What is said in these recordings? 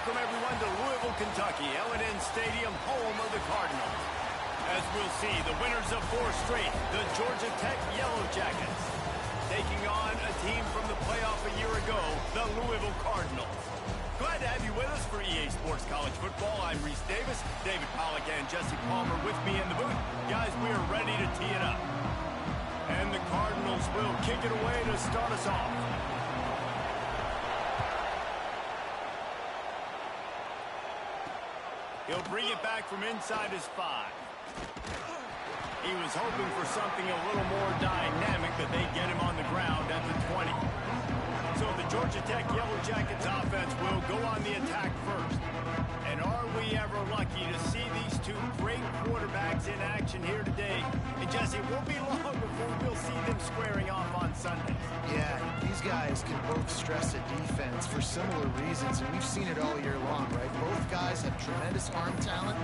welcome everyone to Louisville, Kentucky, L&N Stadium, home of the Cardinals. As we'll see, the winners of 4 straight, the Georgia Tech Yellow Jackets, taking on a team from the playoff a year ago, the Louisville Cardinals. Glad to have you with us for EA Sports College Football. I'm Reese Davis, David Pollack and Jesse Palmer with me in the booth. Guys, we are ready to tee it up. And the Cardinals will kick it away to start us off. He'll bring it back from inside his 5. He was hoping for something a little more dynamic, but they get him on the ground at the 20. So the Georgia Tech Yellow Jackets offense will go on the attack first. And are we ever lucky to see these 2 great quarterbacks in action here today? And Jesse, it won't be long before we'll see them squaring off on Sundays. Yeah, these guys can both stress a defense for similar reasons, and we've seen it all year long, right? Both guys have tremendous arm talent.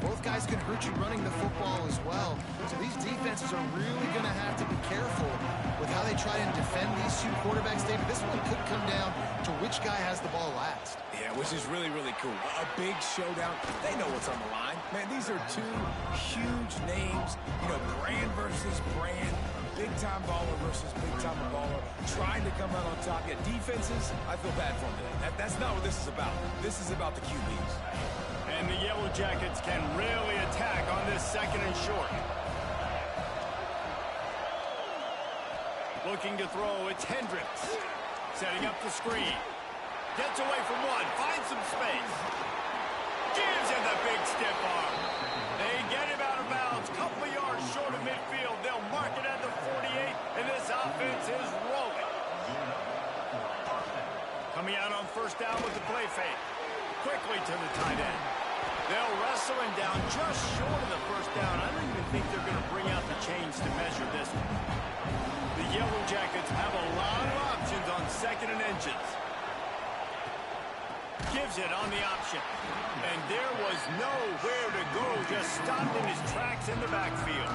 Both guys can hurt you running the football as well. So these defenses are really going to have to be careful with how they try and defend these 2 quarterbacks. David, this one could come down to which guy has the ball last. Yeah, which is really, really cool. A big showdown. They know what's on the line. Man, these are 2 huge names. You know, brand versus brand. Big-time baller versus big-time baller. Trying to come out on top. Yeah, defenses, I feel bad for them today. That's not what this is about. This is about the QBs. And the Yellow Jackets can really attack on this 2nd and short. Looking to throw, it's Hendricks. Setting up the screen. Gets away from 1, finds some space. Gives him the big stiff arm. They get him out of bounds, couple of yards short of midfield. They'll mark it at the 48, and this offense is rolling. Coming out on 1st down with the play fake. Quickly to the tight end. They'll wrestle him down just short of the 1st down. I don't even think they're going to bring out the chains to measure this one. The Yellow Jackets have a lot of options on 2nd and inches. Gives it on the option. And there was nowhere to go. Just stopped in his tracks in the backfield.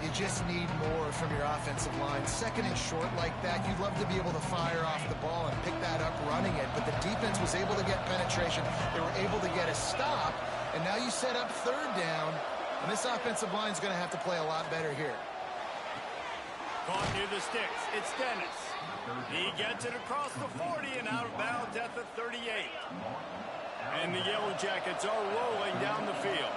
You just need more from your offensive line. 2nd and short like that, you'd love to be able to fire off the ball and pick that up running it. But the defense was able to get penetration. They were able to get a stop. And now you set up 3rd down. And this offensive line is going to have to play a lot better here. Caught near the sticks. It's Dennis. He gets it across the 40 and out of bounds at the 38. And the Yellow Jackets are rolling down the field.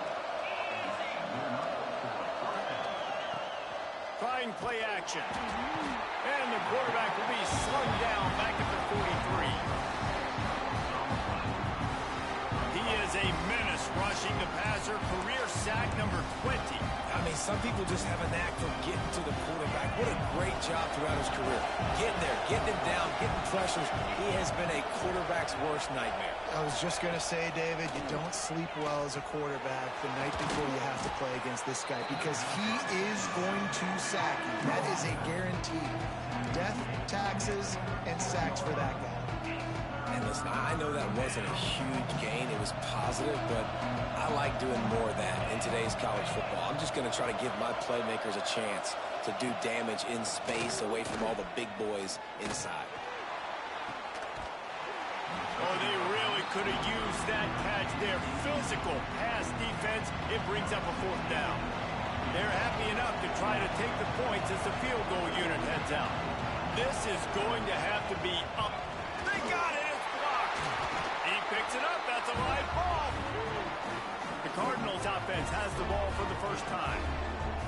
Trying play action. And the quarterback will be slung down back at the 43. He is a menace rushing the passer. Career sack number 20. I mean, some people just have a knack for getting to the quarterback. What a great job throughout his career. Getting there, getting him down, getting pressures. He has been a quarterback's worst nightmare. I was just going to say, David, you don't sleep well as a quarterback the night before you have to play against this guy because he is going to sack you. That is a guarantee. Death, taxes, and sacks for that guy. And listen, I know that wasn't a huge gain. It was positive, but I like doing more of that in today's college football. I'm just going to try to give my playmakers a chance to do damage in space away from all the big boys inside. Oh, they really could have used that catch there. Physical pass defense. It brings up a 4th down. They're happy enough to try to take the points as the field goal unit heads out. This is going to have to be up. They got it. It's blocked. He picks it up. That's a live ball. The Cardinals offense has the ball for the 1st time.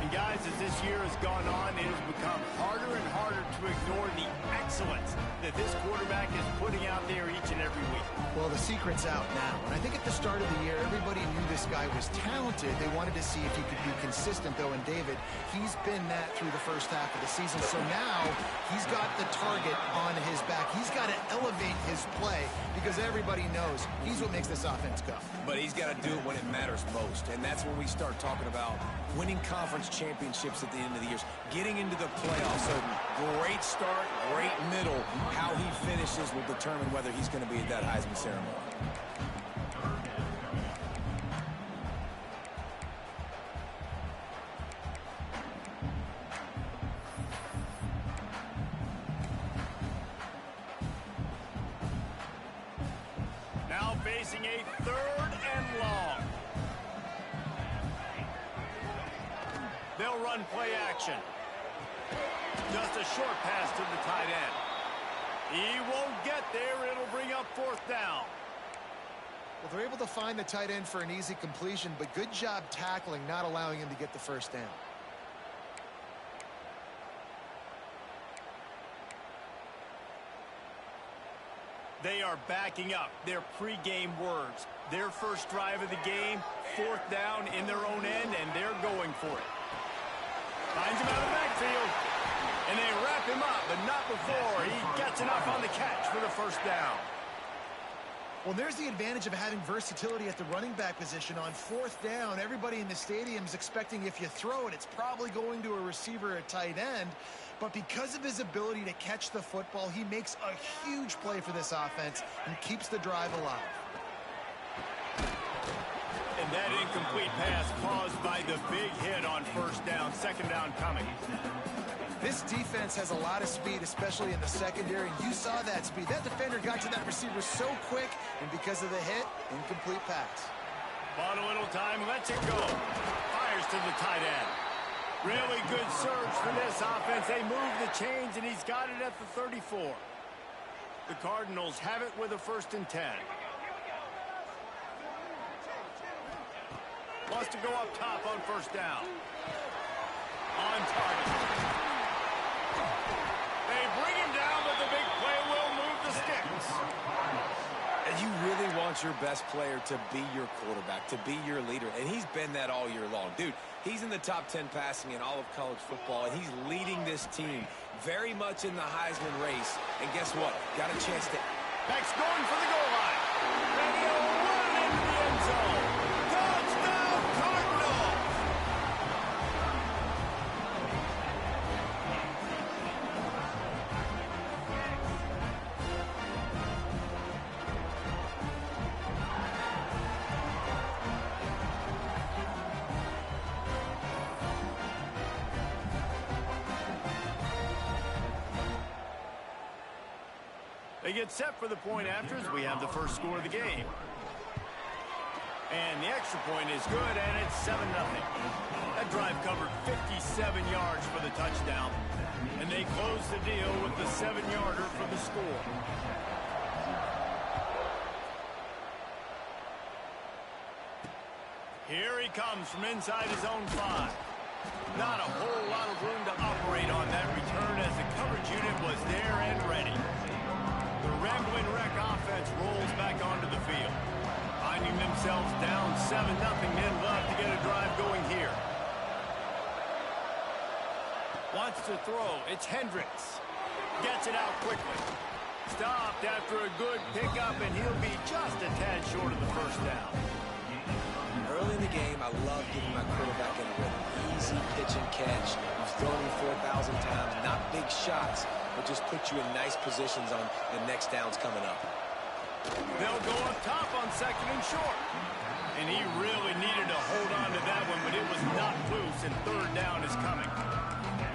And guys, as this year has gone on, it has become harder and harder to ignore the excellence that this quarterback is putting out there each and every week. Well, the secret's out now. And I think at the start of the year, everybody knew this guy was talented. They wanted to see if he could be consistent, though. And David, he's been that through the 1st half of the season. So now he's got the target on his back. He's got to elevate his play because everybody knows he's what makes this offense go. But he's got to do it when it matters most. And that's when we start talking about winning conference championships at the end of the year, getting into the playoffs. So great start, great middle. How he finishes will determine whether he's going to be at that Heisman ceremony. facing a 3rd and long. They'll run play action. Just a short pass to the tight end. He won't get there. It'll bring up 4th down. Well, they're able to find the tight end for an easy completion, but good job tackling, not allowing him to get the 1st down. They are backing up their pregame words. Their first drive of the game, 4th down in their own end, and they're going for it. Finds him out of the backfield. And they wrap him up, but not before he gets enough on the catch for the 1st down. Well, there's the advantage of having versatility at the running back position. On 4th down, everybody in the stadium is expecting if you throw it, it's probably going to a receiver or a tight end. But because of his ability to catch the football, he makes a huge play for this offense and keeps the drive alive. And that incomplete pass caused by the big hit on 1st down, 2nd down coming. This defense has a lot of speed, especially in the secondary, and you saw that speed. That defender got to that receiver so quick, and because of the hit, incomplete pass. Bought a little time, lets it go. Fires to the tight end. Really good surge for this offense. They move the chains, and he's got it at the 34. The Cardinals have it with a 1st and 10. Wants to go up top on 1st down. On target. They bring him down, but the big play will move the sticks. And you really want your best player to be your quarterback, to be your leader, and he's been that all year long. Dude, he's in the top 10 passing in all of college football, and he's leading this team very much in the Heisman race. And guess what? Got a chance to... Beck's going for the goal line. And he'll run into the end zone. Touchdown, Cardinals! They get set for the point after as we have the first score of the game. And the extra point is good, and it's 7-0. That drive covered 57 yards for the touchdown. And they close the deal with the 7-yarder for the score. Here he comes from inside his own 5. Not a whole lot of room to operate on that return as the coverage unit was there and ready. The Rambling Wreck offense rolls back onto the field. Finding themselves down 7-0, men love to get a drive going here. Wants to throw. It's Hendricks. Gets it out quickly. Stopped after a good pickup, and he'll be just a tad short of the 1st down. Early in the game, I love getting my quarterback in a rhythm. Easy pitch and catch. You've thrown him 4,000 times. Not big shots, but just put you in nice positions on the next downs coming up. They'll go up top on 2nd and short. And he really needed to hold on to that one, but it was not loose, and 3rd down is coming.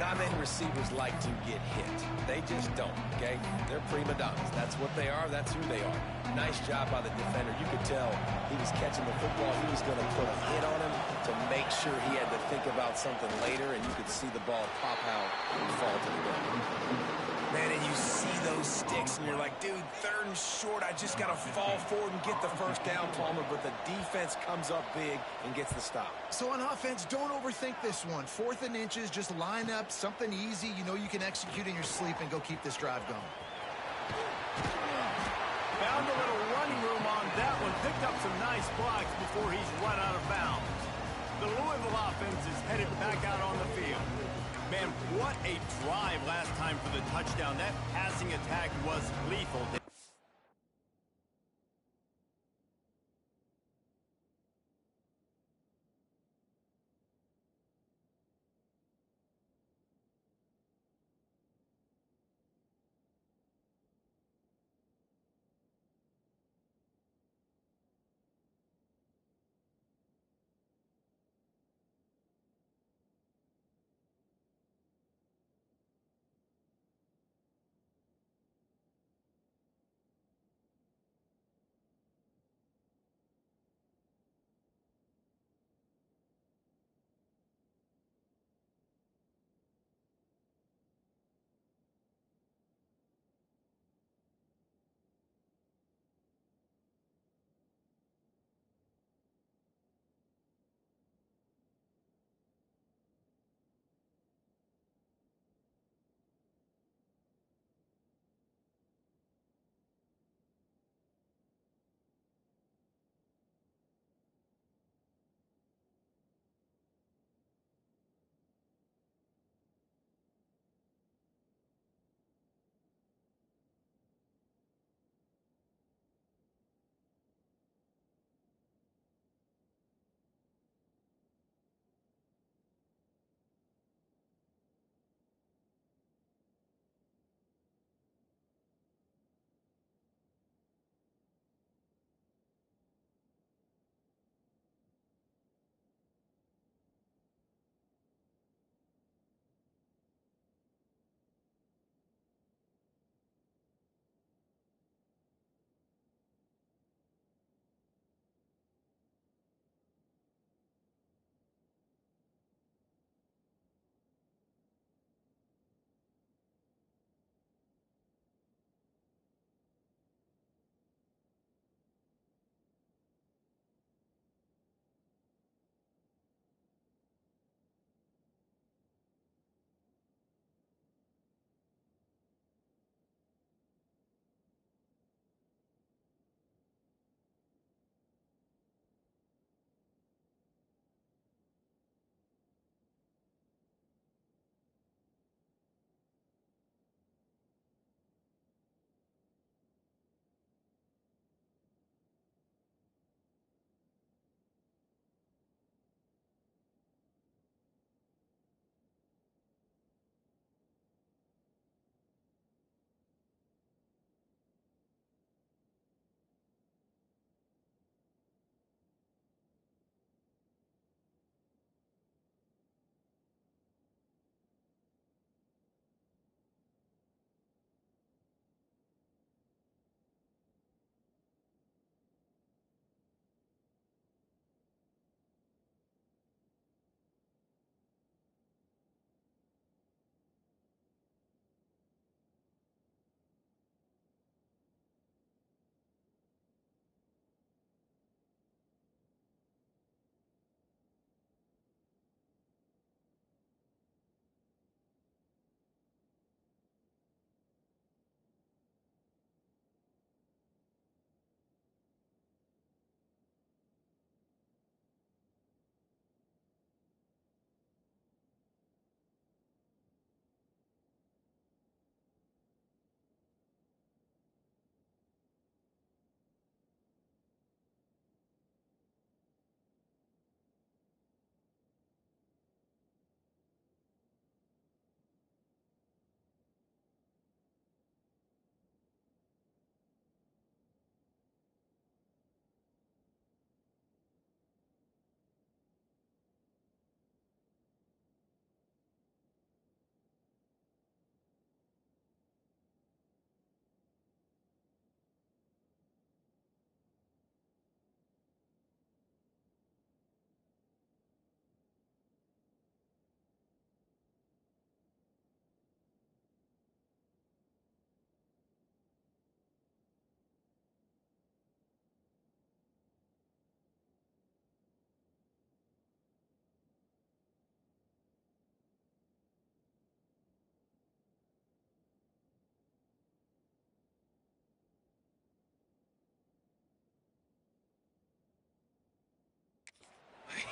Not many receivers like to get hit. They just don't, okay? They're prima donnas. That's what they are. That's who they are. Nice job by the defender. You could tell he was catching the football. He was going to put a hit on him to make sure he had to think about something later, and you could see the ball pop out and fall to the ground. Man, and you see those sticks, and you're like, dude, 3rd and short. I just got to fall forward and get the 1st down, Palmer, but the defense comes up big and gets the stop. So on offense, don't overthink this one. 4th and inches, just line up something easy you know you can execute in your sleep and go keep this drive going. Found a little running room on that one. Picked up some nice blocks before he's run out of bounds. The Louisville offense is headed back out on the field. Man, what a drive last time for the touchdown. That passing attack was lethal.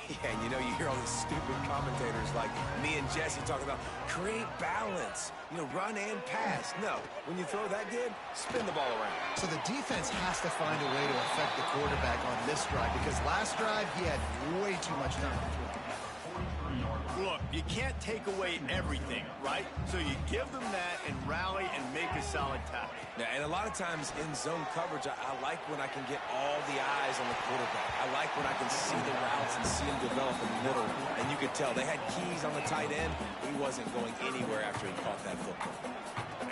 Yeah, and you hear all these stupid commentators like me and Jesse talking about create balance, run and pass. No, when you throw that good, spin the ball around. So the defense has to find a way to affect the quarterback on this drive because last drive he had way too much time to throw. Look, you can't take away everything, right? So you give them that and rally and make a solid tackle. Yeah, and a lot of times in zone coverage, I like when I can get all the eyes on the quarterback. I like when I can see the routes and see him develop in the middle. And you could tell they had keys on the tight end. He wasn't going anywhere after he caught that football.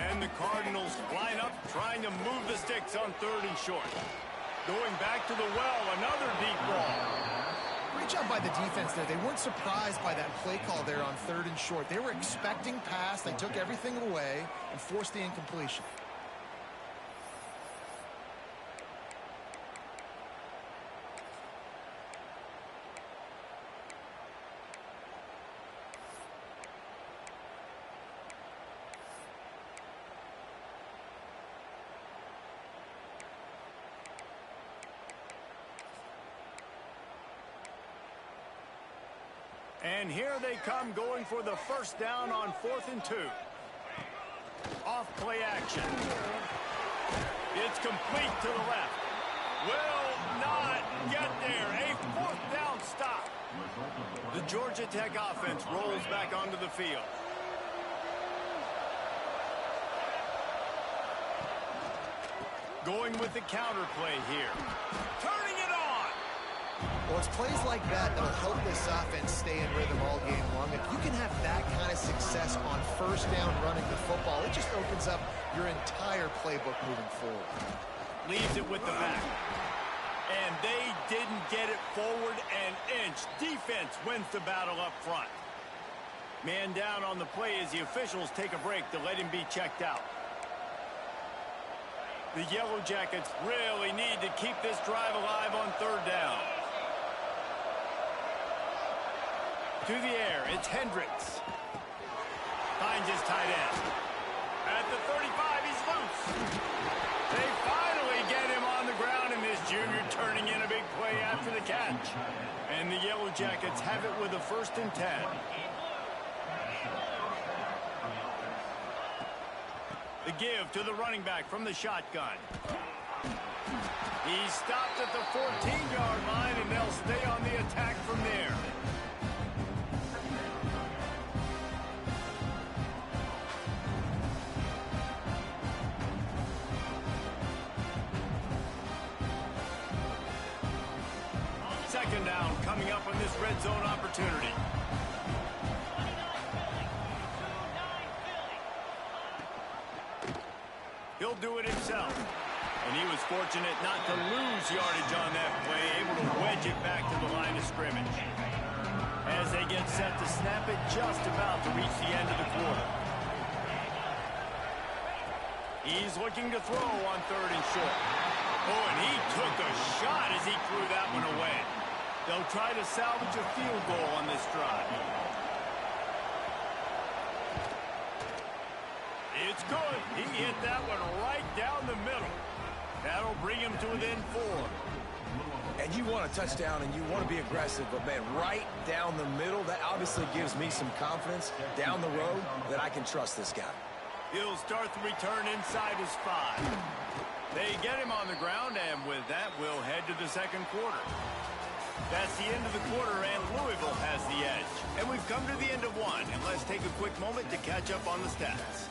And the Cardinals line up trying to move the sticks on 3rd and short. Going back to the well, another deep ball. Great job by the defense there. They weren't surprised by that play call there on 3rd and short. They were expecting pass. They took everything away and forced the incompletion. And here they come going for the first down on 4th and 2. Off play action. It's complete to the left. Will not get there. A 4th down stop. The Georgia Tech offense rolls back onto the field. Going with the counter play here. Turning it on. Well, it's plays like that that'll help this offense stay in rhythm all game long. If you can have that kind of success on 1st down running the football, it just opens up your entire playbook moving forward. Leaves it with the back. And they didn't get it forward an inch. Defense wins the battle up front. Man down on the play as the officials take a break to let him be checked out. The Yellow Jackets really need to keep this drive alive on 3rd down. To the air, it's Hendricks. Finds his tight end. At the 35, he's loose. They finally get him on the ground, and this junior turning in a big play after the catch. And the Yellow Jackets have it with a 1st and 10. The give to the running back from the shotgun. He stopped at the 14-yard line, and they'll stay on the attack from there. Second down coming up on this red zone opportunity. He'll do it himself. And he was fortunate not to lose yardage on that play, able to wedge it back to the line of scrimmage. As they get set to snap it, just about to reach the end of the quarter. He's looking to throw on 3rd and short. Oh, and he took a shot as he threw that one away. They'll try to salvage a field goal on this drive. It's good. He hit that one right down the middle. That'll bring him to within 4. And you want a touchdown and you want to be aggressive, but, man, right down the middle, that obviously gives me some confidence down the road that I can trust this guy. He'll start the return inside his 5. They get him on the ground, and with that, we'll head to the 2nd quarter. That's the end of the quarter, and Louisville has the edge. And we've come to the end of 1, and let's take a quick moment to catch up on the stats.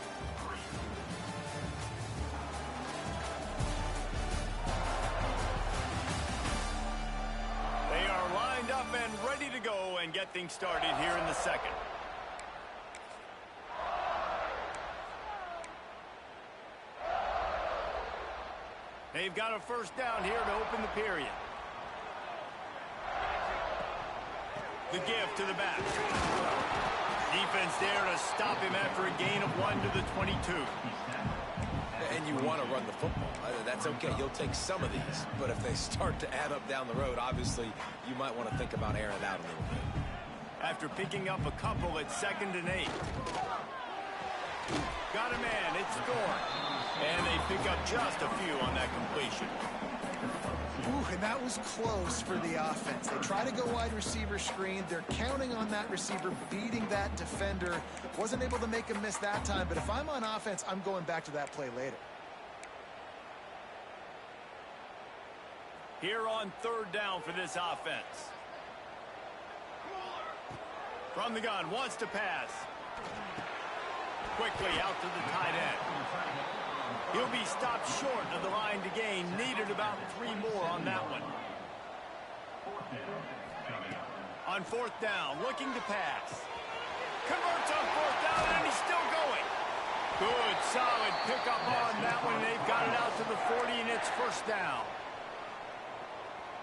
They are lined up and ready to go and get things started here in the 2nd. They've got a 1st down here to open the period. The give to the back. Defense there to stop him after a gain of 1 to the 22. And you want to run the football. That's okay. You'll take some of these. But if they start to add up down the road, obviously, you might want to think about airing it out a little bit. After picking up a couple at 2nd and 8. Got a man. It's scored. And they pick up just a few on that completion. Ooh, and that was close for the offense. They try to go wide receiver screen. They're counting on that receiver beating that defender. Wasn't able to make him miss that time, but if I'm on offense, I'm going back to that play later. Here on third down for this offense. From the gun, wants to pass. Quickly out to the tight end. He'll be stopped short of the line to gain. Needed about 3 more on that one. On fourth down, looking to pass. Converts on fourth down, and he's still going. Good, solid pickup on that one. They've got it out to the 40, and it's first down.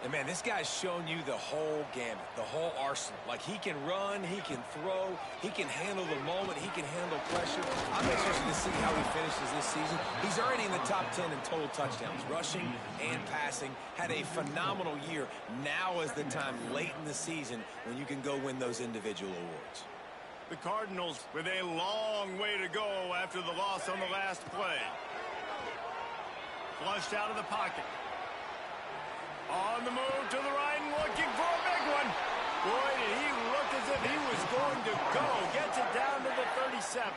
And, man, this guy's shown you the whole gamut, the whole arsenal. Like, he can run, he can throw, he can handle the moment, he can handle pressure. I'm interested to see how he finishes this season. He's already in the top 10 in total touchdowns, rushing and passing. Had a phenomenal year. Now is the time, late in the season, when you can go win those individual awards. The Cardinals with a long way to go after the loss on the last play. Flushed out of the pocket. On the move to the right and looking for a big one. Boy, did he look as if he was going to go. Gets it down to the 37.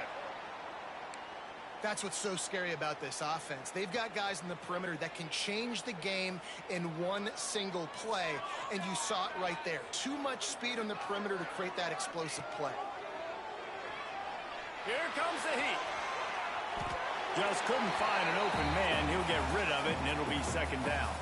That's what's so scary about this offense. They've got guys in the perimeter that can change the game in one single play, and you saw it right there. Too much speed on the perimeter to create that explosive play. Here comes the heat. Just couldn't find an open man. He'll get rid of it, and it'll be second down.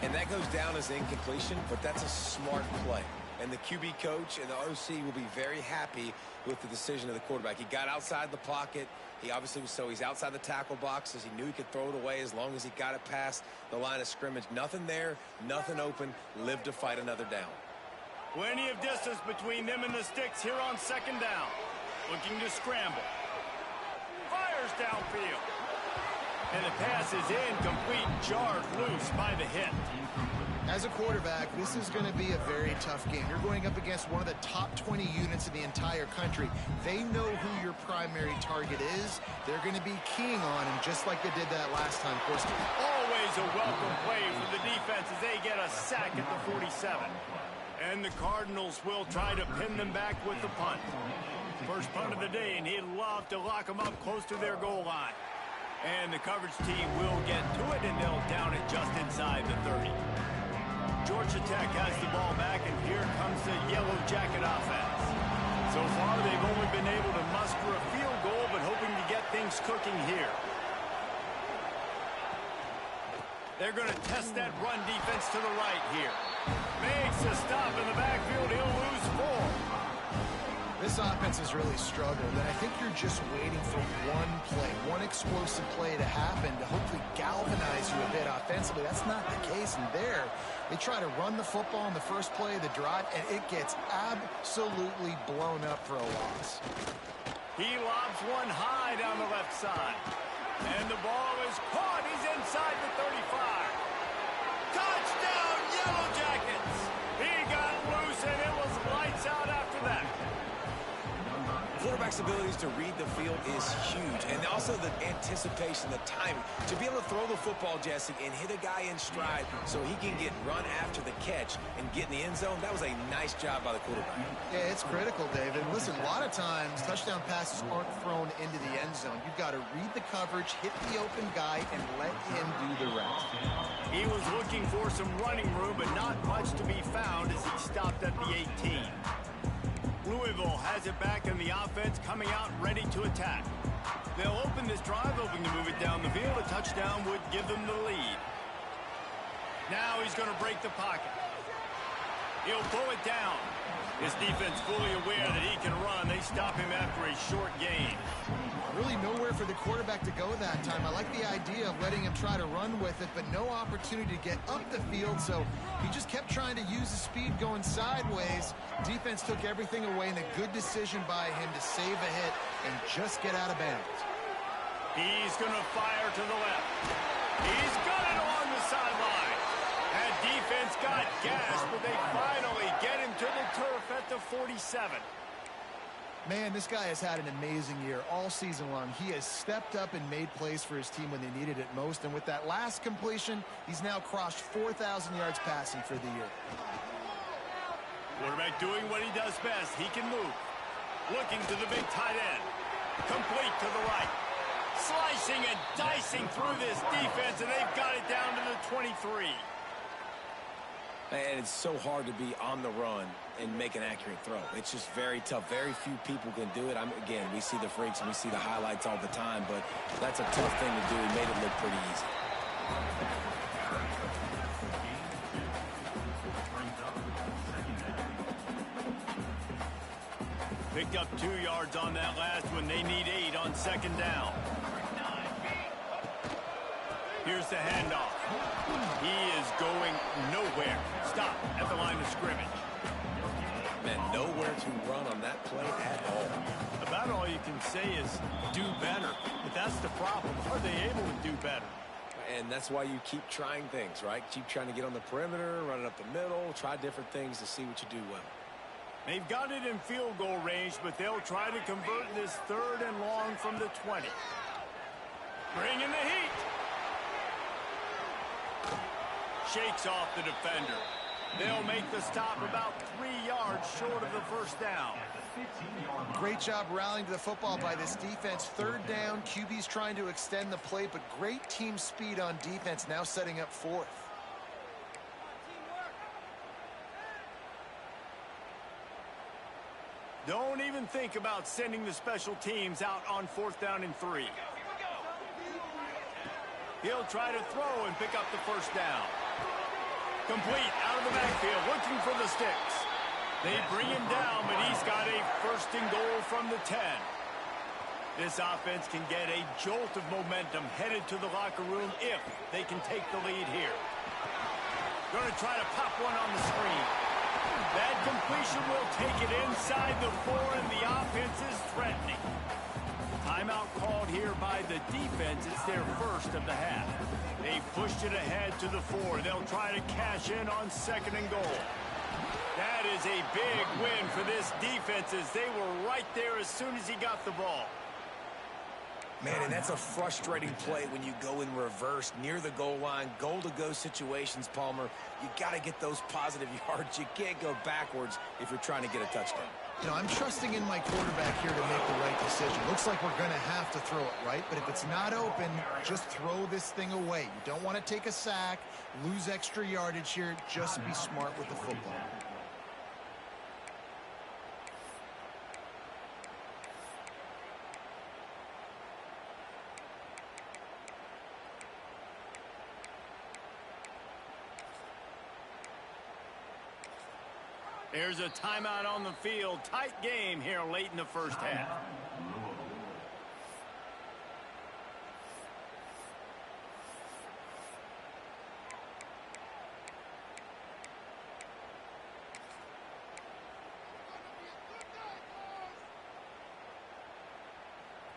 And that goes down as incompletion, but that's a smart play. And the QB coach and the OC will be very happy with the decision of the quarterback. He got outside the pocket. He obviously was he's outside the tackle boxes. He knew he could throw it away as long as he got it past the line of scrimmage. Nothing there, nothing open. Live to fight another down. Plenty of distance between them and the sticks here on second down. Looking to scramble. Fires downfield. And the pass is incomplete, jarred loose by the hit. As a quarterback, this is going to be a very tough game. You're going up against one of the top 20 units in the entire country. They know who your primary target is. They're going to be keying on him, just like they did that last time. Of course, always a welcome play for the defense as they get a sack at the 47. And the Cardinals will try to pin them back with the punt. First punt of the day, and he'd love to lock them up close to their goal line. And the coverage team will get to it, and they'll down it just inside the 30. Georgia Tech has the ball back, and here comes the Yellow Jacket offense. So far, they've only been able to muster a field goal, but hoping to get things cooking here. They're going to test that run defense to the right here. Makes a stop in the backfield. He'll lose 4. This offense has really struggled, and I think you're just waiting for one play, one explosive play to happen to hopefully galvanize you a bit offensively. That's not the case, and there, they try to run the football in the first play of the drive, and it gets absolutely blown up for a loss. He lobs one high down the left side, and the ball is caught. He's inside the 35. Touchdown, Yellow Jackets! He got loose, and it was lights out after that. Quarterback's abilities to read the field is huge, and also the anticipation, the timing. To be able to throw the football, Jesse, and hit a guy in stride so he can get run after the catch and get in the end zone, that was a nice job by the quarterback. Yeah, it's critical, David. Listen, a lot of times touchdown passes aren't thrown into the end zone. You've got to read the coverage, hit the open guy, and let him do the rest. He was looking for some running room, but not much to be found as he stopped at the 18. Louisville has it back, and the offense coming out ready to attack. They'll open this drive, hoping to move it down the field. A touchdown would give them the lead. Now he's going to break the pocket. He'll pull it down. His defense fully aware that he can run. They stop him after a short gain. Really nowhere for the quarterback to go that time. I like the idea of letting him try to run with it, but no opportunity to get up the field, so he just kept trying to use the speed going sideways. Defense took everything away, and a good decision by him to save a hit and just get out of bounds. He's going to fire to the left. He's got it along the sideline. That defense got gas, but they finally get him to the turf at the 47. Man, this guy has had an amazing year all season long. He has stepped up and made plays for his team when they needed it most. And with that last completion, he's now crossed 4,000 yards passing for the year. Quarterback doing what he does best. He can move. Looking to the big tight end. Complete to the right. Slicing and dicing through this defense, and they've got it down to the 23. And it's so hard to be on the run and make an accurate throw. It's just very tough. Very few people can do it. Again, we see the freaks and we see the highlights all the time, but that's a tough thing to do. He made it look pretty easy. Picked up 2 yards on that last one. They need 8 on second down. Here's the handoff. He is going nowhere. Stop at the line of scrimmage. Man, nowhere to run on that play at all. About all you can say is do better. But that's the problem. Are they able to do better? And that's why you keep trying things, right? Keep trying to get on the perimeter, run it up the middle, try different things to see what you do well. They've got it in field goal range, but they'll try to convert this 3rd and long from the 20. Bringing the heat. Shakes off the defender. They'll make the stop about 3 yards short of the first down. Great job rallying to the football by this defense. 3rd down, QB's trying to extend the play, but great team speed on defense, now setting up 4th. Don't even think about sending the special teams out on 4th down and 3. He'll try to throw and pick up the first down. Complete out of the backfield, looking for the sticks. They bring him down, but he's got a 1st and goal from the 10. This offense can get a jolt of momentum headed to the locker room if they can take the lead here. Going to try to pop one on the screen. That completion will take it inside the 4, and the offense is threatening. Timeout called here by the defense. It's their 1st of the half. They pushed it ahead to the 4. They'll try to cash in on 2nd and goal. That is a big win for this defense as they were right there as soon as he got the ball. Man, and that's a frustrating play when you go in reverse near the goal line, goal-to-go situations, Palmer. You got to get those positive yards. You can't go backwards if you're trying to get a touchdown. You know, I'm trusting in my quarterback here to make the right decision. Looks like we're going to have to throw it, right? But if it's not open, just throw this thing away. You don't want to take a sack, lose extra yardage here. Just be smart with the football. There's a timeout on the field. Tight game here late in the first half.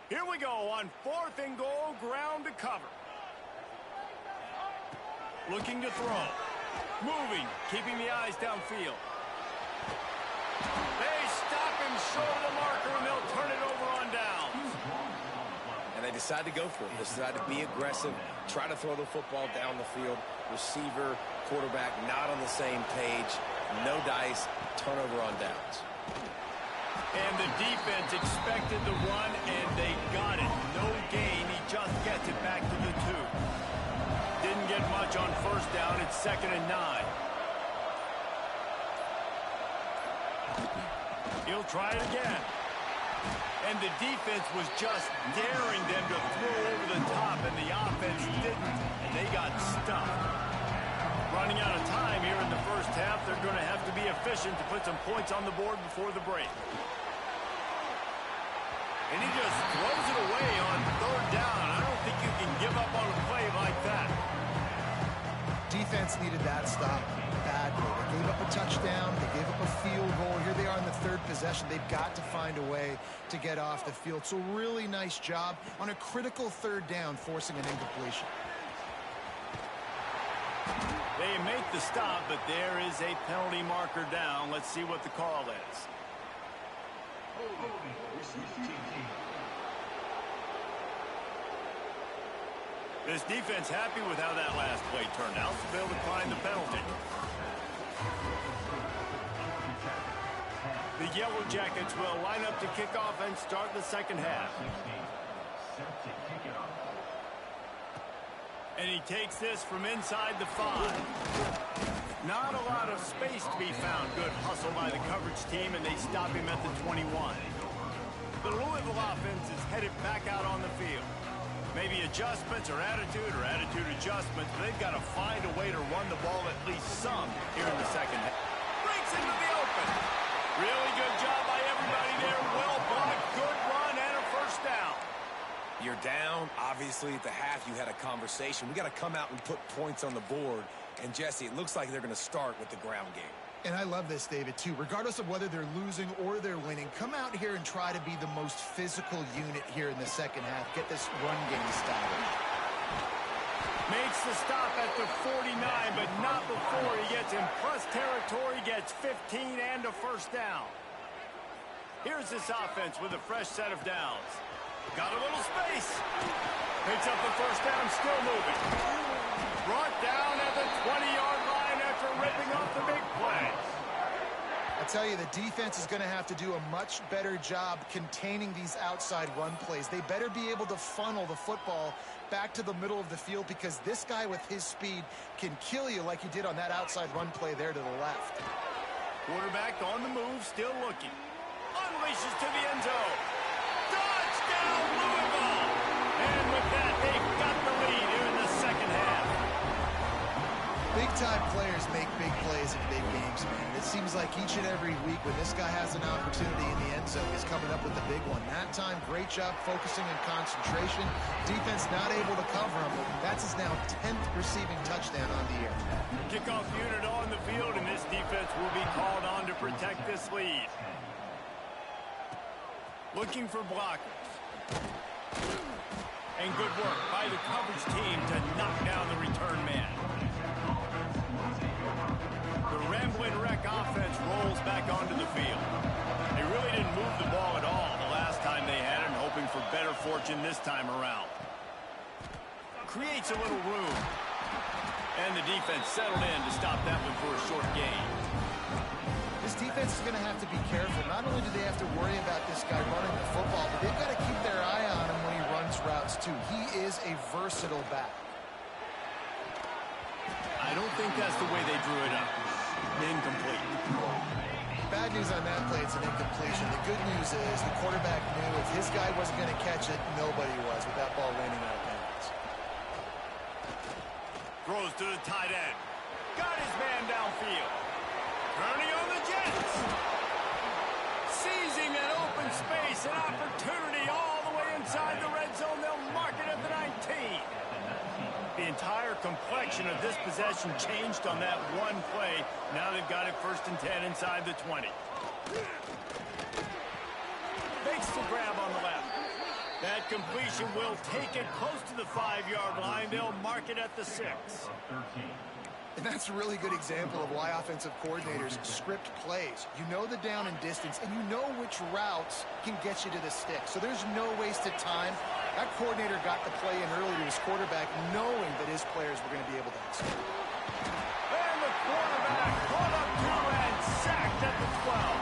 Here we go on 4th and goal, ground to cover. Looking to throw. Moving, keeping the eyes downfield. They stop him short of the marker, and they'll turn it over on downs. And they decide to go for it. They decide to be aggressive, try to throw the football down the field. Receiver, quarterback, not on the same page. No dice, turnover on downs. And the defense expected the run, and they got it. No gain. He just gets it back to the 2. Didn't get much on 1st down. It's 2nd and 9. He'll try it again. And the defense was just daring them to throw over the top, and the offense didn't, and they got stuck. Running out of time here in the first half, they're going to have to be efficient to put some points on the board before the break. And he just throws it away on 3rd down. I don't think you can give up on a play like that. Defense needed that stop badly. They gave up a touchdown. They gave up a field goal. Here they are in the 3rd possession. They've got to find a way to get off the field. So really nice job on a critical 3rd down, forcing an incompletion. They make the stop, but there is a penalty marker down. Let's see what the call is. This defense happy with how that last play turned out, so they'll decline the penalty. The Yellow Jackets will line up to kick off and start the second half. And he takes this from inside the 5. Not a lot of space to be found. Good hustle by the coverage team, and they stop him at the 21. The Louisville offense is headed back out on the field. Maybe adjustments or attitude adjustments, but they've got to find a way to run the ball at least some here in the second half. Breaks into the open. Really good job by everybody there. Well blocked, good run, and a first down. You're down. Obviously, at the half, you had a conversation. We got to come out and put points on the board. And, Jesse, it looks like they're going to start with the ground game. And I love this, David, too. Regardless of whether they're losing or they're winning, come out here and try to be the most physical unit here in the second half. Get this run game started. Makes the stop at the 49, but not before he gets in plus territory, gets 15 and a first down. Here's this offense with a fresh set of downs. Got a little space. Picks up the first down, still moving. Brought down at the 20-yard line after ripping off the big play. I tell you, the defense is going to have to do a much better job containing these outside run plays. They better be able to funnel the football back to the middle of the field, because this guy with his speed can kill you like he did on that outside run play there to the left. Quarterback on the move, still looking. Unleashes to the end zone. Touchdown, Louisville! And with that, they've got the lead here in the second half. Big-time players make big plays in big games, man. It seems like each and every week when this guy has an opportunity in the end zone, he's coming up with the big one. That time, great job focusing and concentration. Defense not able to cover him, but that's his now 10th receiving touchdown on the year. Kickoff unit on the field, and this defense will be called on to protect this lead. Looking for blockers. And good work by the coverage team to knock down the return man. The Ramblin' Wreck offense rolls back onto the field. They really didn't move the ball at all the last time they had it, and hoping for better fortune this time around. Creates a little room. And the defense settled in to stop that one for a short gain. This defense is going to have to be careful. Not only do they have to worry about this guy running the football, but they've got to keep their eye on him when he runs routes, too. He is a versatile back. I don't think that's the way they drew it up. Incomplete. Bad news on that play, it's an incompletion. The good news is the quarterback knew if his guy wasn't going to catch it, nobody was with that ball landing out of bounds. Throws to the tight end. Got his man downfield. Turning on the Jets. Seizing an open space, an opportunity all the way inside the red zone. They'll mark it at the 19. The entire complexion of this possession changed on that one play. Now they've got it 1st and 10 inside the 20. Makes the grab on the left. That completion will take it close to the 5-yard line. They'll mark it at the 6. And that's a really good example of why offensive coordinators script plays. You know the down and distance, and you know which routes can get you to the stick. So there's no wasted time. That coordinator got the play in early to his quarterback, knowing that his players were going to be able to execute. And the quarterback caught up to and sacked at the 12.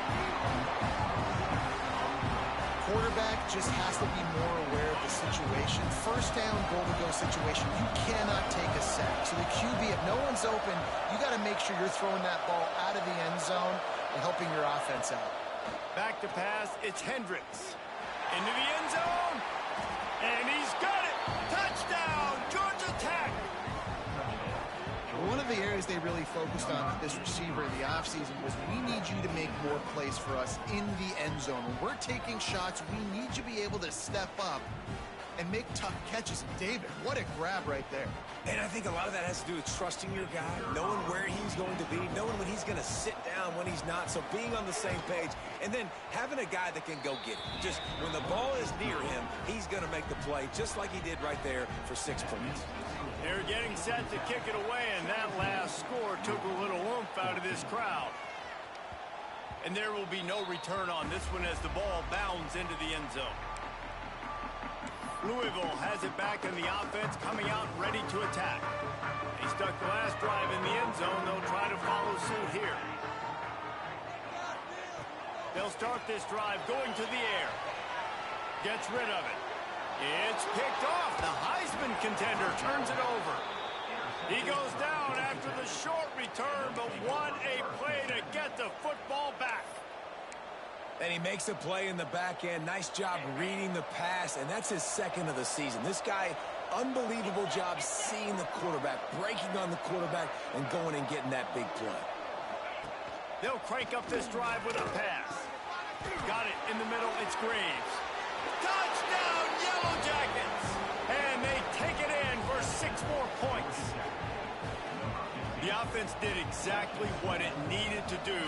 Quarterback just has to be more aware of the situation. First down, goal-to-go situation. You cannot take a sack. So the QB, if no one's open, you got to make sure you're throwing that ball out of the end zone and helping your offense out. Back to pass, it's Hendricks. Into the end zone. And he's got it! Touchdown! Georgia Tech! One of the areas they really focused on with this receiver in the offseason was, we need you to make more plays for us in the end zone. When we're taking shots, we need you to be able to step up and make tough catches. David, what a grab right there. And I think a lot of that has to do with trusting your guy, knowing where he's going to be, knowing when he's going to sit down, when he's not. So being on the same page, and then having a guy that can go get it. Just when the ball is near him, he's going to make the play, just like he did right there for 6 points. They're getting set to kick it away, and that last score took a little oomph out of this crowd. And there will be no return on this one as the ball bounds into the end zone. Louisville has it back in the offense, coming out ready to attack. They stuck the last drive in the end zone. They'll try to follow suit here. They'll start this drive going to the air. Gets rid of it. It's picked off. The Heisman contender turns it over. He goes down after the short return, but what a play to get the football back. And he makes a play in the back end. Nice job reading the pass, and that's his second of the season. This guy, unbelievable job seeing the quarterback, breaking on the quarterback, and going and getting that big play. They'll crank up this drive with a pass. Got it in the middle. It's Graves. Touchdown, Yellow Jackets! And they take it in for 6 more points. The offense did exactly what it needed to do,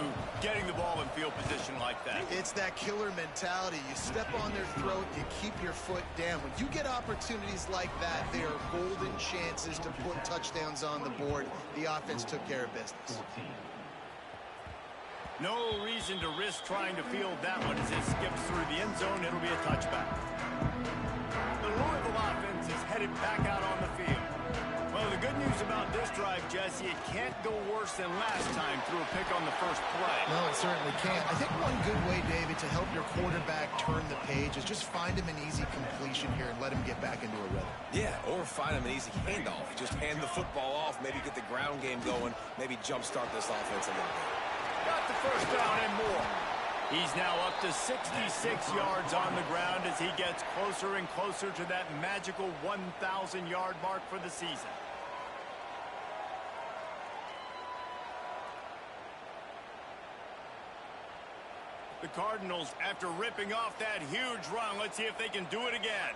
getting the ball in field position like that. It's that killer mentality. You step on their throat, you keep your foot down. When you get opportunities like that, they are golden chances to put touchdowns on the board. The offense took care of business. No reason to risk trying to field that one as it skips through the end zone. It'll be a touchback. The Louisville offense is headed back out on the field. Well, the good news about this drive, Jesse, it can't go worse than last time through a pick on the first play. No, it certainly can't. I think one good way, David, to help your quarterback turn the page is just find him an easy completion here and let him get back into a rhythm. Yeah, or find him an easy handoff. Just hand the football off, maybe get the ground game going, maybe jumpstart this offense a little bit. Got the first down and more. He's now up to 66 yards on the ground as he gets closer and closer to that magical 1,000-yard mark for the season. The Cardinals, after ripping off that huge run, let's see if they can do it again.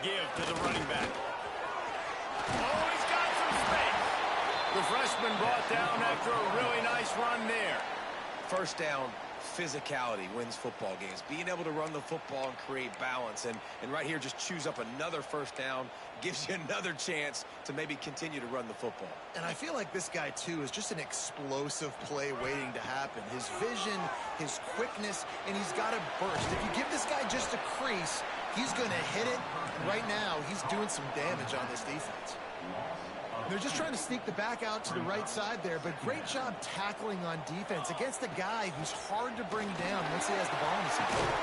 Give to the running back. Oh, he's got some space. The freshman brought down after a really nice run there. First down, physicality wins football games. Being able to run the football and create balance. And right here, just choose up another first down. Gives you another chance to maybe continue to run the football. And I feel like this guy, too, is just an explosive play waiting to happen. His vision, his quickness, and he's got a burst. If you give this guy just a crease, he's going to hit it. And right now, he's doing some damage on this defense. They're just trying to sneak the back out to the right side there, but great job tackling on defense against a guy who's hard to bring down once he has the ball in his hand.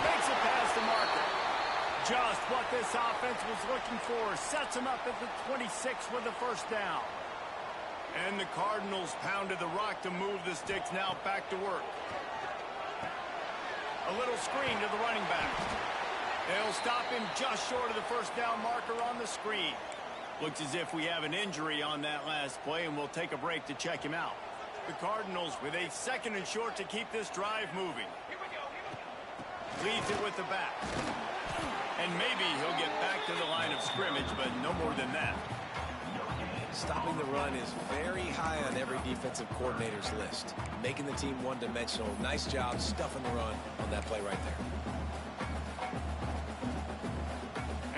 Makes it past the marker. Just what this offense was looking for. Sets him up at the 26 with the first down. And the Cardinals pounded the rock to move the sticks. Now back to work. A little screen to the running back. They'll stop him just short of the first down marker on the screen. Looks as if we have an injury on that last play, and we'll take a break to check him out. The Cardinals with a 2nd and short to keep this drive moving. Leads it with the back. And maybe he'll get back to the line of scrimmage, but no more than that. Stopping the run is very high on every defensive coordinator's list. Making the team one-dimensional. Nice job stuffing the run on that play right there.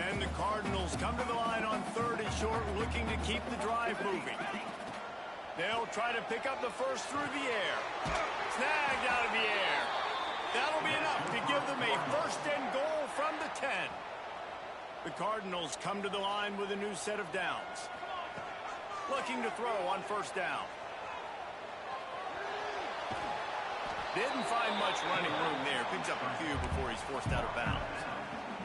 And the Cardinals come to the line on 3rd and short, looking to keep the drive moving. They'll try to pick up the first through the air. Snagged out of the air. That'll be enough to give them a 1st and goal from the 10. The Cardinals come to the line with a new set of downs. Looking to throw on 1st down. Didn't find much running room there. Picks up a few before he's forced out of bounds.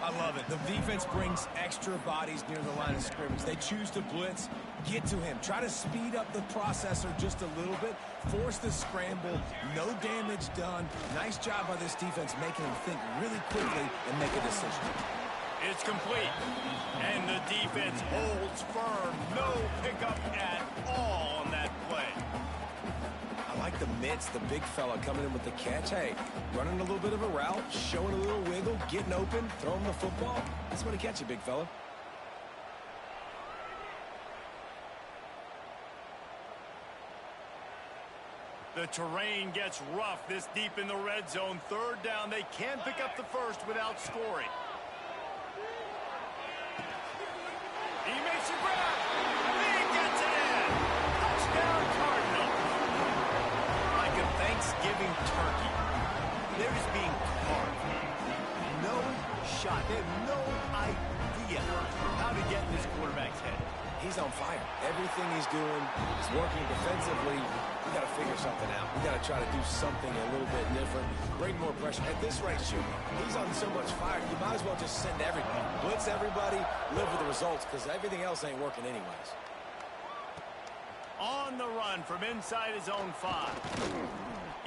I love it. The defense brings extra bodies near the line of scrimmage. They choose to blitz, get to him, try to speed up the processor just a little bit, force the scramble, no damage done. Nice job by this defense making him think really quickly and make a decision. It's complete, and the defense holds firm. No pickup at all on that play. I like the mitts, the big fella coming in with the catch. Hey, running a little bit of a route, showing a little wiggle, getting open, throwing the football. That's what to catch you, big fella. The terrain gets rough this deep in the red zone. 3rd down, they can pick up the first without scoring. He makes a grab. He gets it in. Touchdown, Cardinals. living turkey. They're just being carved. No shot. They have no idea how to get in this quarterback's head. He's on fire. Everything he's doing is working defensively. We got to figure something out. We got to try to do something a little bit different, bring more pressure. At this rate, shoot, he's on so much fire, you might as well just send everybody. Blitz everybody, live with the results, because everything else ain't working anyways. On the run from inside his own 5.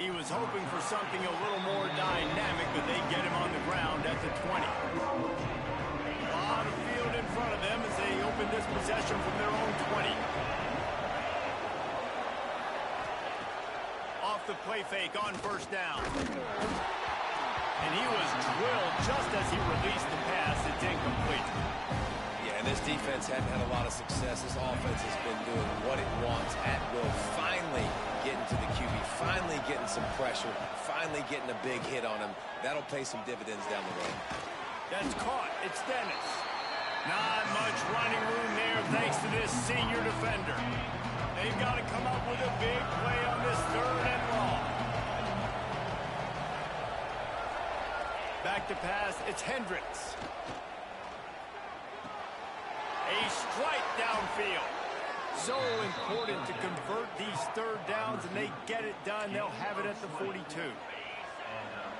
He was hoping for something a little more dynamic, but they get him on the ground at the 20. A lot of field in front of them as they open this possession from their own 20. Off the play fake on first down. And he was drilled just as he released the pass. It's incomplete. Yeah, and this defense hadn't had a lot of success. This offense has been doing what it wants at will. Finally getting to the QB, finally getting some pressure, finally getting a big hit on him. That'll pay some dividends down the road. That's caught. It's Dennis. Not much running room there thanks to this senior defender. They've got to come up with a big play on this 3rd and long. Back to pass. It's Hendricks. A strike downfield. So important to convert these 3rd downs, and they get it done. They'll have it at the 42.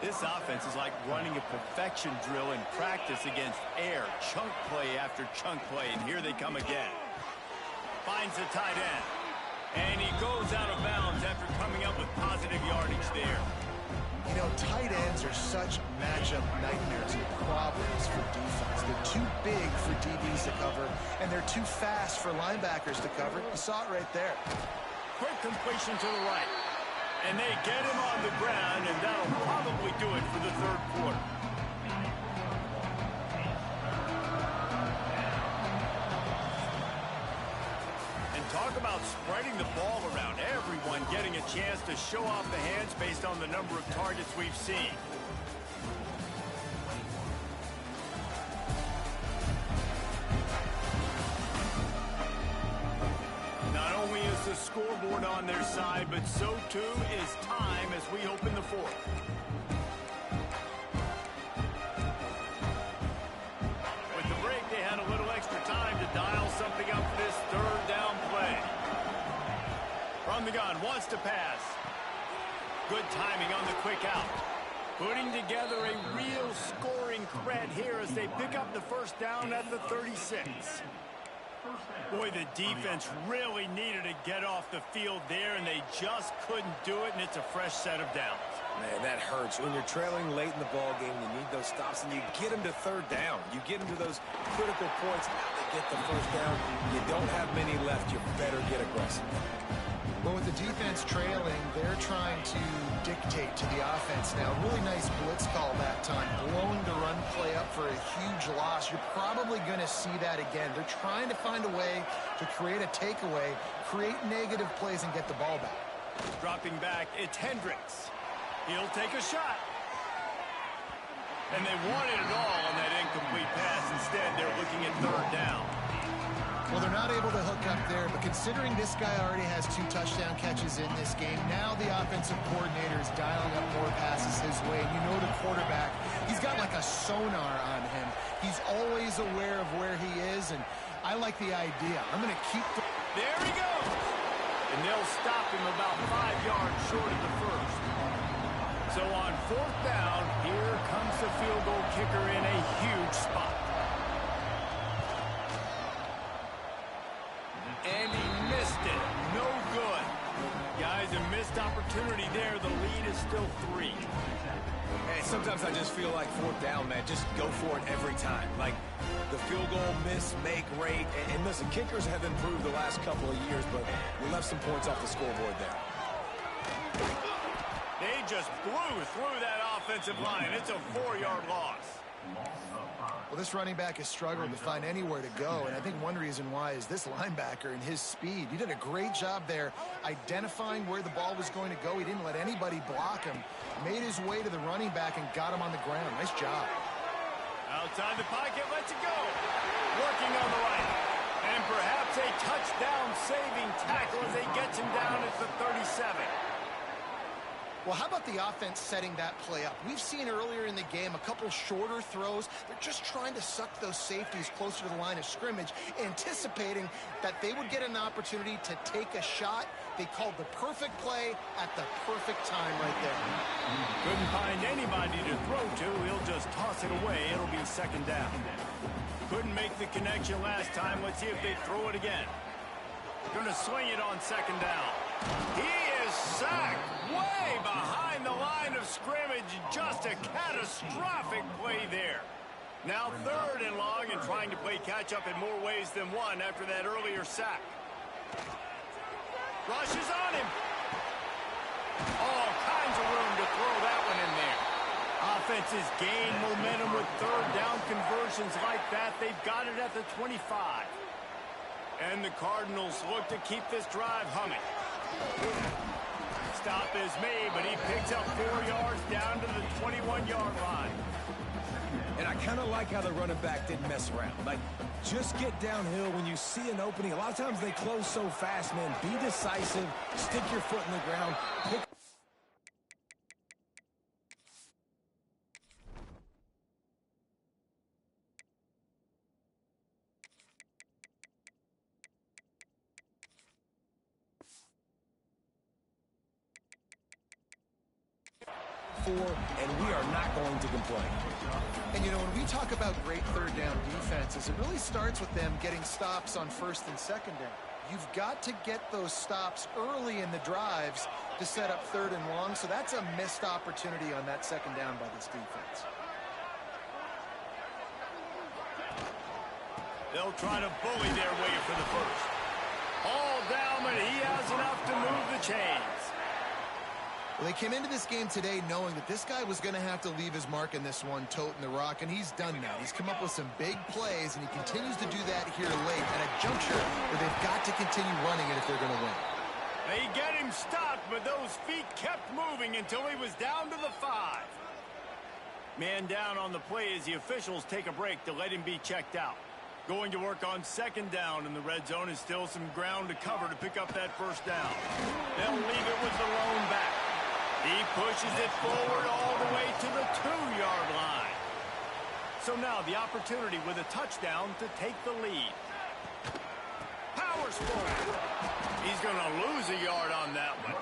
This offense is like running a perfection drill in practice against air. Chunk play after chunk play, and here they come again. Finds the tight end. And he goes out of bounds after coming up with positive yardage there. You know, tight ends are such matchup nightmares and problems for defense. They're too big for DBs to cover, and they're too fast for linebackers to cover. You saw it right there. Quick completion to the right. And they get him on the ground, and that'll probably do it for the 3rd quarter. And talk about spreading the ball around. Everyone getting a chance to show off the hands based on the number of targets we've seen. Not only is the scoreboard on their side, but so too is time as we open the 4th. With the break, they had a little extra time to dial something up for this 3rd down play. From the gun, wants to pass. Good timing on the quick out. Putting together a real scoring threat here as they pick up the 1st down at the 36. Boy, the defense really needed to get off the field there, and they just couldn't do it, and it's a fresh set of downs. Man, that hurts. When you're trailing late in the ball game, you need those stops, and you get them to 3rd down. You get them to those critical points. Now they get the 1st down. You don't have many left. You better get aggressive. Well, with the defense trailing, they're trying to dictate to the offense now. Really nice blitz call that time, blowing the run play up for a huge loss. You're probably going to see that again. They're trying to find a way to create a takeaway, create negative plays, and get the ball back. Dropping back, it's Hendricks. He'll take a shot. And they wanted it all on that incomplete pass. Instead, they're looking at 3rd down. Well, they're not able to hook up there, but considering this guy already has 2 touchdown catches in this game, now the offensive coordinator is dialing up more passes his way. And you know the quarterback, he's got like a sonar on him. He's always aware of where he is, and I like the idea. I'm going to keep... There he goes! And they'll stop him about 5 yards short of the 1st. So on 4th down, here comes the field goal kicker in a huge spot. And he missed it. No good. Guys, a missed opportunity there. The lead is still 3. Hey, sometimes I just feel like 4th down, man. Just go for it every time. Like the field goal miss, make rate. And listen, kickers have improved the last couple of years, but we left some points off the scoreboard there. They just blew through that offensive line. It's a 4-yard loss. Well, this running back has struggled to find anywhere to go, and I think one reason why is this linebacker and his speed. He did a great job there identifying where the ball was going to go. He didn't let anybody block him, made his way to the running back and got him on the ground. Nice job. Outside the pocket, lets it go. Working on the right. And perhaps a touchdown-saving tackle as they get him down at the 37. Well, how about the offense setting that play up? We've seen earlier in the game a couple shorter throws. They're just trying to suck those safeties closer to the line of scrimmage, anticipating that they would get an opportunity to take a shot. They called the perfect play at the perfect time right there. Couldn't find anybody to throw to. He'll just toss it away. It'll be second down. Couldn't make the connection last time. Let's see if they throw it again. Going to swing it on second down. He is sacked way behind the line of scrimmage. Just a catastrophic play there. Now third and long and trying to play catch-up in more ways than one after that earlier sack. Rushes on him. All kinds of room to throw that one in there. Offenses gain momentum with third down conversions like that. They've got it at the 25. And the Cardinals look to keep this drive humming. Stop is made, but he picks up 4 yards down to the 21-yard line. And I kind of like how the running back didn't mess around. Like, just get downhill when you see an opening. A lot of times they close so fast, man. Be decisive. Stick your foot in the ground. Pick and we are not going to complain. And, you know, when we talk about great third down defenses, it really starts with them getting stops on first and second down. You've got to get those stops early in the drives to set up third and long, so that's a missed opportunity on that second down by this defense. They'll try to bully their way for the first. All down, but he has enough to move the chains. Well, they came into this game today knowing that this guy was going to have to leave his mark in this one, toting the rock, and he's done that. He's come up with some big plays, and he continues to do that here late at a juncture where they've got to continue running it if they're going to win. They get him stopped, but those feet kept moving until he was down to the 5. Man down on the play as the officials take a break to let him be checked out. Going to work on second down, and the red zone is still some ground to cover to pick up that first down. They'll leave it with the lone back. He pushes it forward all the way to the 2-yard line. So now the opportunity with a touchdown to take the lead. Powers forward. He's going to lose a yard on that one.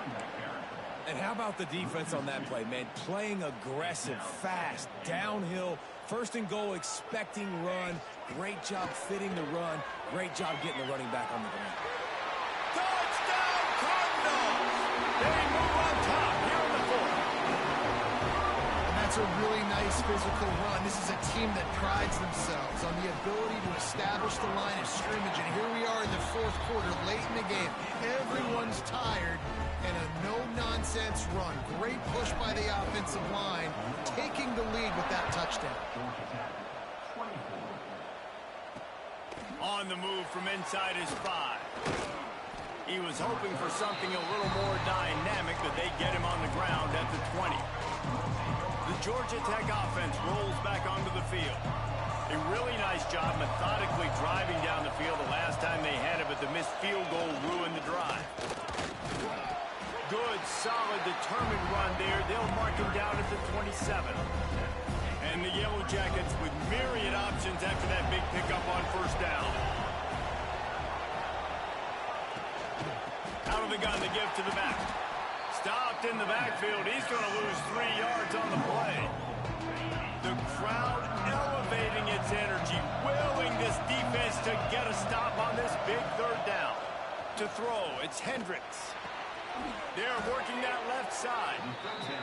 And how about the defense on that play, man? Playing aggressive, fast, downhill, first and goal, expecting run. Great job fitting the run. Great job getting the running back on the ground. Touchdown, Cardinals! They move on top here in the 4th. And that's a really nice physical run. This is a team that prides themselves on the ability to establish the line of scrimmage. And here we are in the 4th quarter, late in the game. Everyone's tired. And a no-nonsense run. Great push by the offensive line, taking the lead with that touchdown. On the move from inside his 5. He was hoping for something a little more dynamic, but they get him on the ground at the 20. The Georgia Tech offense rolls back onto the field. A really nice job methodically driving down the field the last time they had it, but the missed field goal ruined the drive. Good, solid, determined run there. They'll mark him down at the 27. And the Yellow Jackets with myriad options after that big pickup on first down. Out of the gun, the give to the back. Stopped in the backfield. He's going to lose 3 yards on the play. The crowd elevating its energy, willing this defense to get a stop on this big third down. To throw, it's Hendricks. They're working that left side.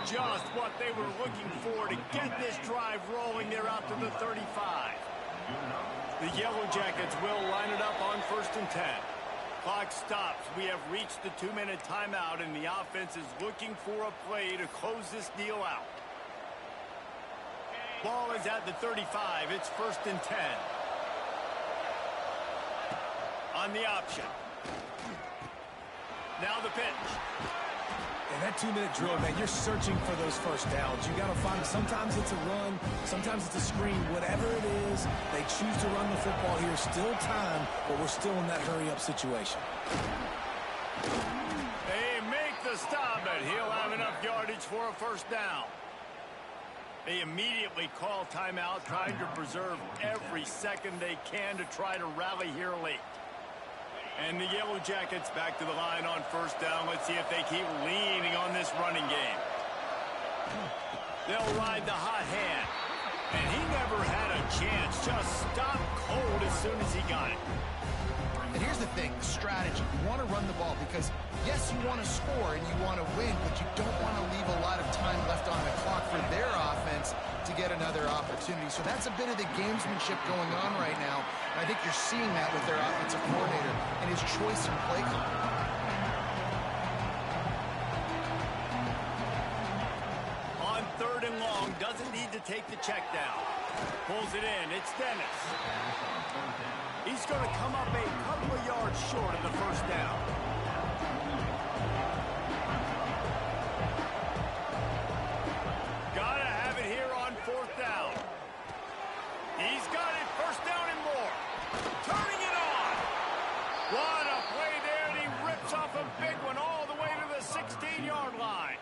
Just what they were looking for to get this drive rolling. They're out to the 35. The Yellow Jackets will line it up on first and 10. Clock stops. We have reached the 2-minute timeout, and the offense is looking for a play to close this deal out. Ball is at the 35. It's first and 10. On the option. Now the pitch. And that 2-minute drill, man, you're searching for those first downs. You got to find them. Sometimes it's a run. Sometimes it's a screen. Whatever it is, they choose to run the football here. Still time, but we're still in that hurry-up situation. They make the stop, but he'll have enough yardage for a first down. They immediately call timeout, trying to preserve every second they can to try to rally here late. And the Yellow Jackets back to the line on first down. Let's see if they keep leaning on this running game. They'll ride the hot hand. And he never had a chance. Just stopped cold as soon as he got it. And here's the thing, the strategy. You want to run the ball because, yes, you want to score and you want to win, but you don't want to leave a lot of time left on the clock for their offense to get another opportunity. So that's a bit of the gamesmanship going on right now. And I think you're seeing that with their offensive coordinator and his choice in play calling. On third and long, doesn't need to take the check down. Pulls it in. It's Dennis. He's going to come up a couple of yards short of the first down. Gotta have it here on fourth down. He's got it. First down and more. Turning it on. What a play there, and he rips off a big one all the way to the 16-yard line.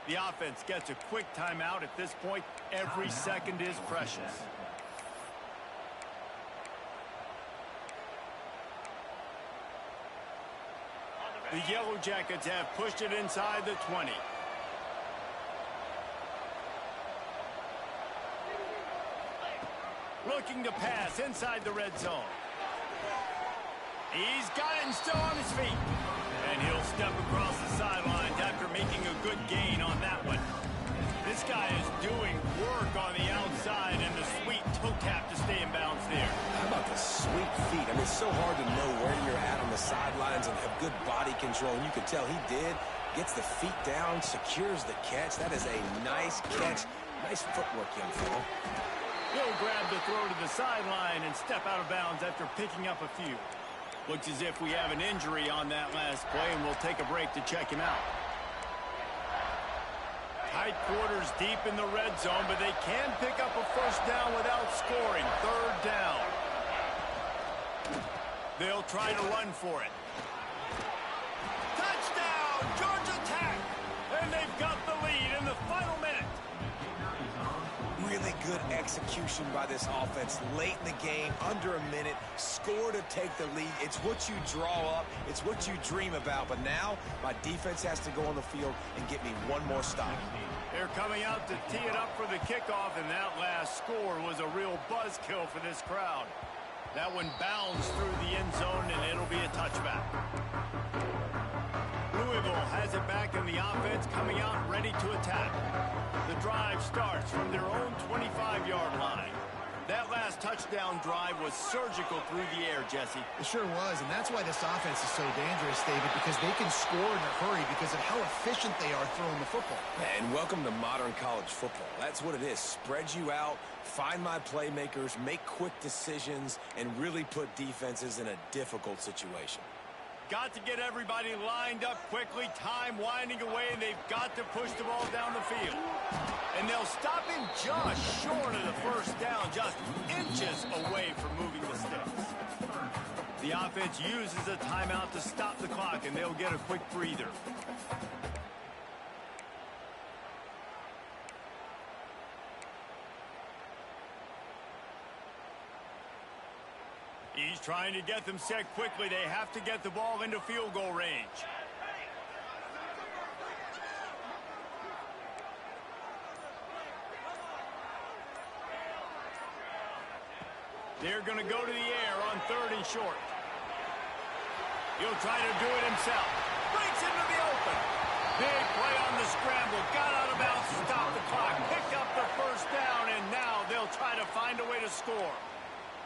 The offense gets a quick timeout. At this point, every second is precious. The Yellow Jackets have pushed it inside the 20. Looking to pass inside the red zone. He's got it and still on his feet. And he'll step across the sidelines after making a good gain on that one. This guy is doing work on the outside and the sweet toe tap to stay in bounds there. How about the sweet feet? I mean, it's so hard to know where you're at on the sidelines and have good body control. And you can tell he did. Gets the feet down, secures the catch. That is a nice catch. Nice footwork, young fellow. He'll grab the throw to the sideline and step out of bounds after picking up a few. Looks as if we have an injury on that last play, and we'll take a break to check him out. Tight quarters deep in the red zone, but they can pick up a first down without scoring. Third down. They'll try to run for it. Touchdown! Georgia Tech! And they've got the lead in the final minute. Really good execution by this offense late in the game, under a minute, score to take the lead. It's what you draw up, it's what you dream about, but now my defense has to go on the field and get me one more stop. They're coming out to tee it up for the kickoff, and that last score was a real buzzkill for this crowd. That one bounds through the end zone, and it'll be a touchback. Louisville has it back in the offense, coming out ready to attack. The drive starts from their own 25-yard line. That last touchdown drive was surgical through the air, Jesse. It sure was, and that's why this offense is so dangerous, David, because they can score in a hurry because of how efficient they are throwing the football. And welcome to modern college football. That's what it is. Spread you out, find my playmakers, make quick decisions, and really put defenses in a difficult situation. Got to get everybody lined up quickly, time winding away, and they've got to push the ball down the field. And they'll stop him just short of the first down, just inches away from moving the sticks. The offense uses a timeout to stop the clock, and they'll get a quick breather. He's trying to get them set quickly. They have to get the ball into field goal range. They're going to go to the air on third and short. He'll try to do it himself. Breaks into the open. Big play on the scramble. Got out of bounds, stopped the clock, picked up the first down, and now they'll try to find a way to score.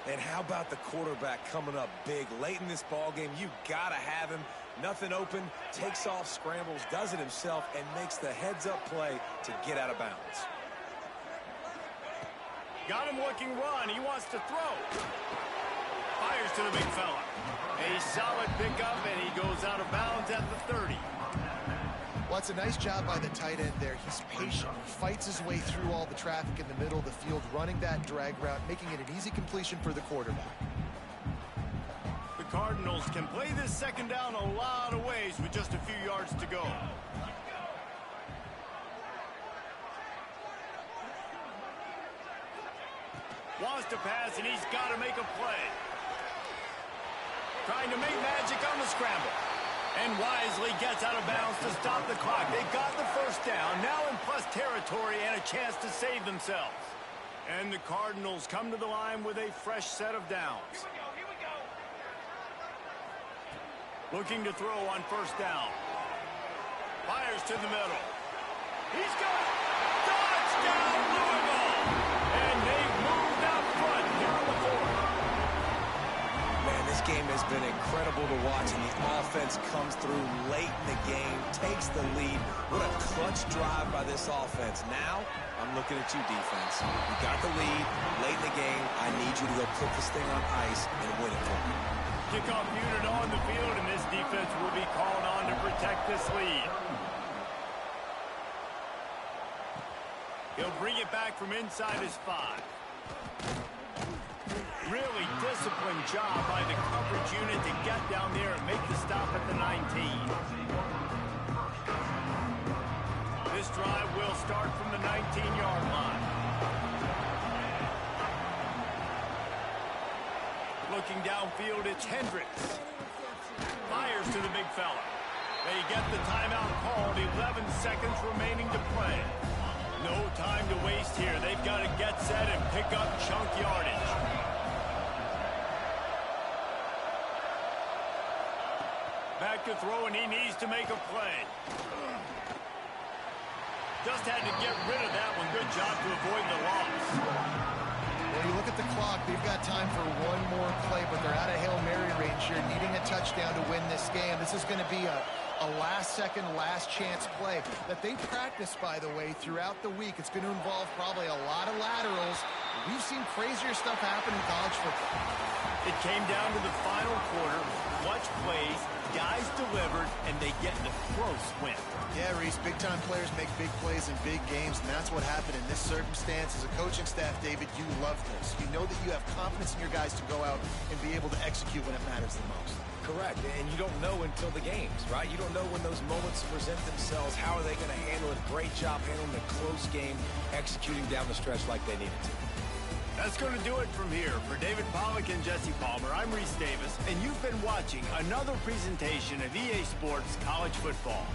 And how about the quarterback coming up big late in this ball game? You gotta have him. Nothing open, takes off, scrambles, does it himself, and makes the heads-up play to get out of bounds. Got him looking run. He wants to throw. Fires to the big fella. A solid pickup, and he goes out of bounds at the 30. Well, it's a nice job by the tight end there. He's patient. He fights his way through all the traffic in the middle of the field, running that drag route, making it an easy completion for the quarterback. The Cardinals can play this second down a lot of ways with just a few yards to go. Wants to pass, and he's got to make a play. Trying to make magic on the scramble. And wisely gets out of bounds to stop the clock. They got the first down, now in plus territory and a chance to save themselves. And the Cardinals come to the line with a fresh set of downs. Here we go. Looking to throw on first down. Fires to the middle. He's got it. Touchdown, Louisville! And they've moved out front here in the fourth. Man, this game has been incredible to watch, and the offense comes through late in the game, takes the lead. What a clutch drive by this offense. Now, I'm looking at you, defense. You got the lead late in the game. I need you to go put this thing on ice and win it for me. Kickoff unit on the field, and this defense will be called on to protect this lead. He'll bring it back from inside his 5. Really disciplined job by the coverage unit to get down there and make the stop at the 19. This drive will start from the 19-yard line. Looking downfield, it's Hendricks. Fires to the big fella. They get the timeout called, 11 seconds remaining to play. No time to waste here. They've got to get set and pick up chunk yardage. Back to throw, and he needs to make a play. Just had to get rid of that one. Good job to avoid the loss. Well, you look at the clock, they've got time for one more play, but they're out of Hail Mary range here, needing a touchdown to win this game. This is going to be a last-second, last-chance play that they practice, by the way, throughout the week. It's going to involve probably a lot of laterals. We've seen crazier stuff happen in college football. It came down to the final quarter. Clutch plays, guys delivered, and they get the close win. Yeah, Reese, big-time players make big plays in big games, and that's what happened in this circumstance. As a coaching staff, David, you love this. You know that you have confidence in your guys to go out and be able to execute when it matters the most. Correct, and you don't know until the games, right? You don't know when those moments present themselves. How are they going to handle it? Great job handling the close game, executing down the stretch like they needed to. That's going to do it from here. For David Pollack and Jesse Palmer, I'm Reese Davis, and you've been watching another presentation of EA Sports College Football.